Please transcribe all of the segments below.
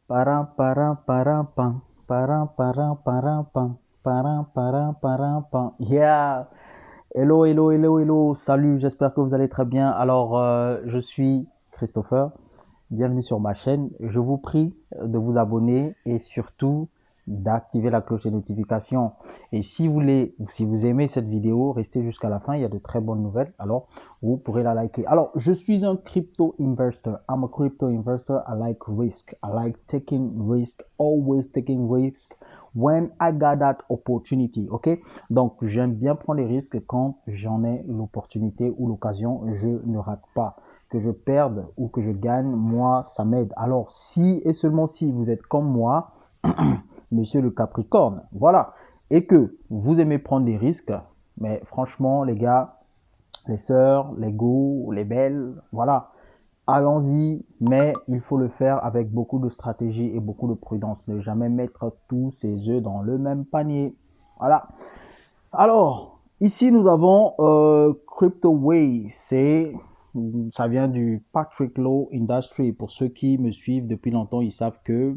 Param, param, param, pam. Param, param, param, pam. Param, param, param, pam. Yeah! Hello, hello, hello, hello. Salut, j'espère que vous allez très bien. Alors, je suis Christopher. Bienvenue sur ma chaîne. Je vous prie de vous abonner et surtout d'activer la cloche de notification. Et si vous aimez cette vidéo, restez jusqu'à la fin. Il y a de très bonnes nouvelles. Alors, vous pourrez la liker. Alors, je suis un crypto investor. I'm a crypto investor. I like risk. I like taking risk. Always taking risk when I got that opportunity. OK? Donc, j'aime bien prendre les risques quand j'en ai l'opportunité ou l'occasion. Je ne rate pas. Que je perde ou que je gagne, moi, ça m'aide. Alors, si et seulement si vous êtes comme moi, monsieur le Capricorne, voilà, et que vous aimez prendre des risques, mais franchement, les gars, les sœurs, les go, les belles, voilà, allons-y, mais il faut le faire avec beaucoup de stratégie et beaucoup de prudence. Ne jamais mettre tous ses œufs dans le même panier. Voilà. Alors, ici, nous avons CryptoWay. Ça vient du Patrick Law Industry. Pour ceux qui me suivent depuis longtemps, ils savent que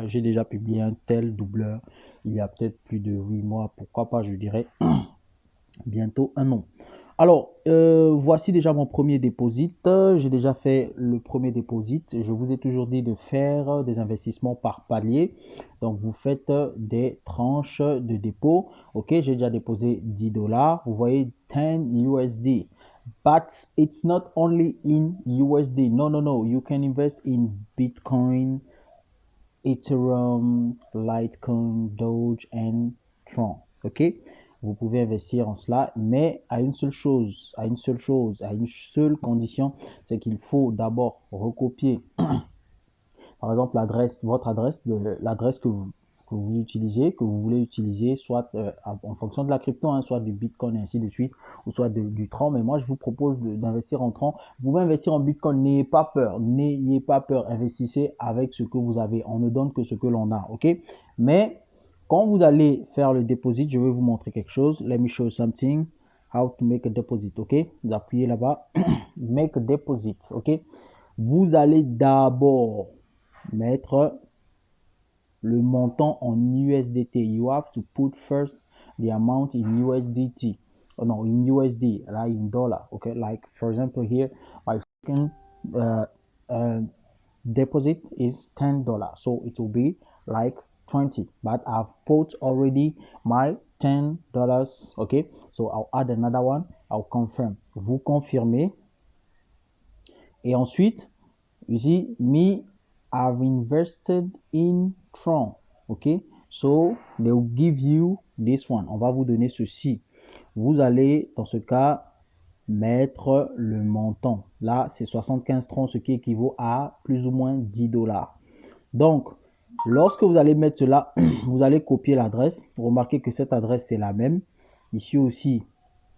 j'ai déjà publié un tel doubleur il y a peut-être plus de 8 mois. Pourquoi pas, je dirais bientôt un an. Alors, voici déjà mon premier déposit. J'ai déjà fait le premier déposit. Je vous ai toujours dit de faire des investissements par palier. Donc, vous faites des tranches de dépôt. OK, j'ai déjà déposé 10 dollars. Vous voyez 10 USD. But it's not only in USD. No, no, no. You can invest in Bitcoin, Ethereum, Litecoin, Doge and Tron. OK? Vous pouvez investir en cela, mais à une seule chose, à une seule condition, c'est qu'il faut d'abord recopier, par exemple, votre adresse, l'adresse que vous utilisez, que vous voulez utiliser, soit en fonction de la crypto, hein, soit du Bitcoin et ainsi de suite, ou soit du Tron. Mais moi, je vous propose d'investir en Tron. Vous pouvez investir en Bitcoin, n'ayez pas peur, investissez avec ce que vous avez. On ne donne que ce que l'on a, ok? Mais quand vous allez faire le deposit, je vais vous montrer quelque chose. Let me show you something. How to make a deposit, ok? Vous appuyez là-bas, make a deposit, ok? Vous allez d'abord mettre le montant en USDT. You have to put first the amount in USDT. Oh no, in USD, like in dollar. Okay, like for example here, my second uh, uh, deposit is $10, so it will be like 20. But I've put already my $10. Okay, so I'll add another one. I'll confirm. Vous confirmez. Et ensuite, you see, me, I've invested in Tron. OK? So, they will give you this one. On va vous donner ceci. Vous allez, dans ce cas, mettre le montant. Là, c'est 75 Tron, ce qui équivaut à plus ou moins 10 dollars. Donc, lorsque vous allez mettre cela, vous allez copier l'adresse. Remarquez que cette adresse, c'est la même. Ici aussi,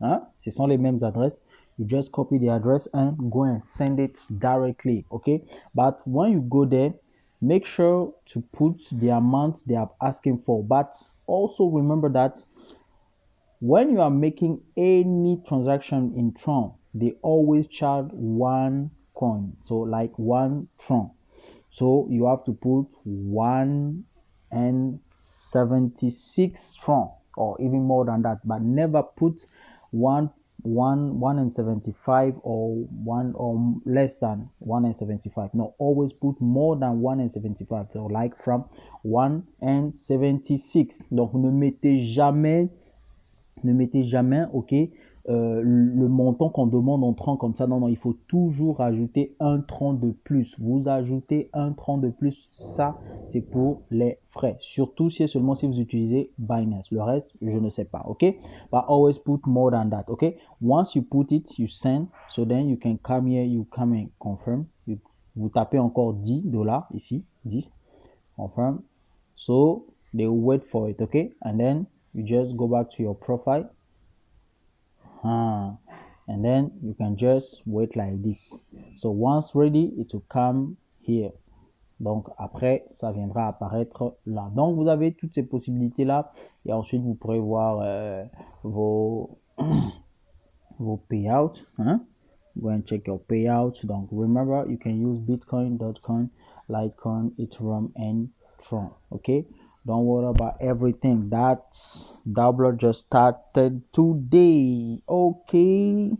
hein, ce sont les mêmes adresses. You just copy the address and go and send it directly, okay? But when you go there, make sure to put the amount they are asking for. But also remember that when you are making any transaction in Tron, they always charge one coin, so like one Tron. So you have to put 1 and 76 Tron, or even more than that, but never put one and 75 or one or less than 1 and 75. No, always put more than 1 and 75. So like from 1 and 76. Donc ne mettez jamais, ok, le montant qu'on demande en tronc comme ça. Non, non, il faut toujours ajouter un tronc de plus. Vous ajoutez un tronc de plus, ça, c'est pour les frais. Surtout si seulement si vous utilisez Binance. Le reste, je ne sais pas, ok? But always put more than that, ok? Once you put it, you send. So then you can come here, you come and confirm. Vous tapez encore 10 dollars ici, 10, confirm. So they will wait for it, okay? And then you just go back to your profile, and then you can just wait like this. So once ready, it will come here. Donc après, ça viendra apparaître là. Donc vous avez toutes ces possibilités là, et ensuite vous pourrez voir vos vos payouts, hein? Go and check your payouts. Donc remember, you can use Bitcoin, Dogecoin Litecoin, Ethereum, and Tron. Okay, don't worry about everything. That's Doubler just started today. Okay,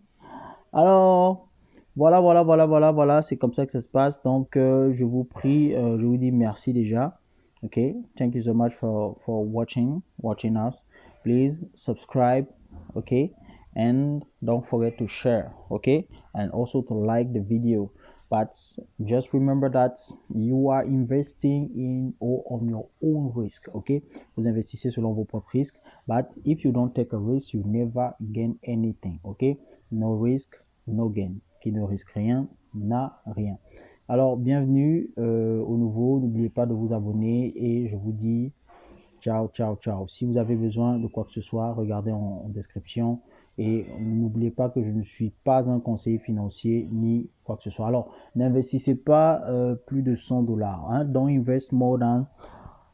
alors voilà, c'est comme ça que ça se passe. Donc je vous prie, je vous dis merci déjà. Okay, thank you so much for watching us. Please subscribe. Okay, and don't forget to share. Okay, and also to like the video. But just remember that you are investing in or on your own risk. Okay, vous investissez selon vos propres risques. But if you don't take a risk, you never gain anything. Okay, no risk, no gain. Qui ne risque rien n'a rien. Alors, bienvenue au nouveau. N'oubliez pas de vous abonner et je vous dis ciao, ciao, ciao. Si vous avez besoin de quoi que ce soit, regardez en description. Et n'oubliez pas que je ne suis pas un conseiller financier ni quoi que ce soit. Alors, n'investissez pas plus de $100. Hein. Don't invest more than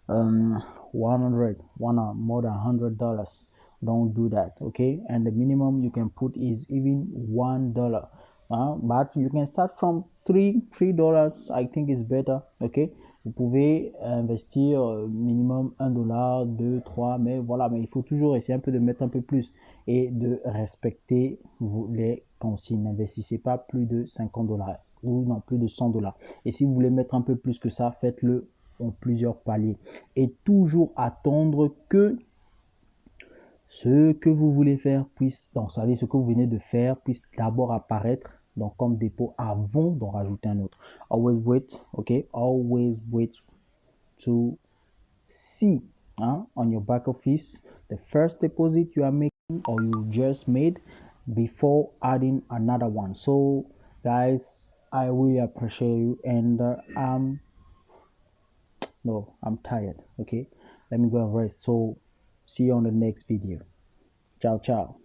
100, more than $100. Don't do that, okay? And the minimum you can put is even $1. But you can start from $3. I think it's better, okay? Vous pouvez investir minimum $1, 2, 3, mais voilà, mais il faut toujours essayer un peu de mettre un peu plus et de respecter les consignes. N'investissez pas plus de $50 ou non, plus de $100. Et si vous voulez mettre un peu plus que ça, faites-le en plusieurs paliers. Et toujours attendre que ce que vous voulez faire puisse, donc ça veut dire ce que vous venez de faire puisse d'abord apparaître donc comme dépôt avant d'en rajouter un autre. Always wait, okay? Always wait to see on your back office the first deposit you are making or you just made before adding another one. So guys, I really appreciate you and no, I'm tired. Okay, let me go and rest. So see you on the next video. Ciao, ciao.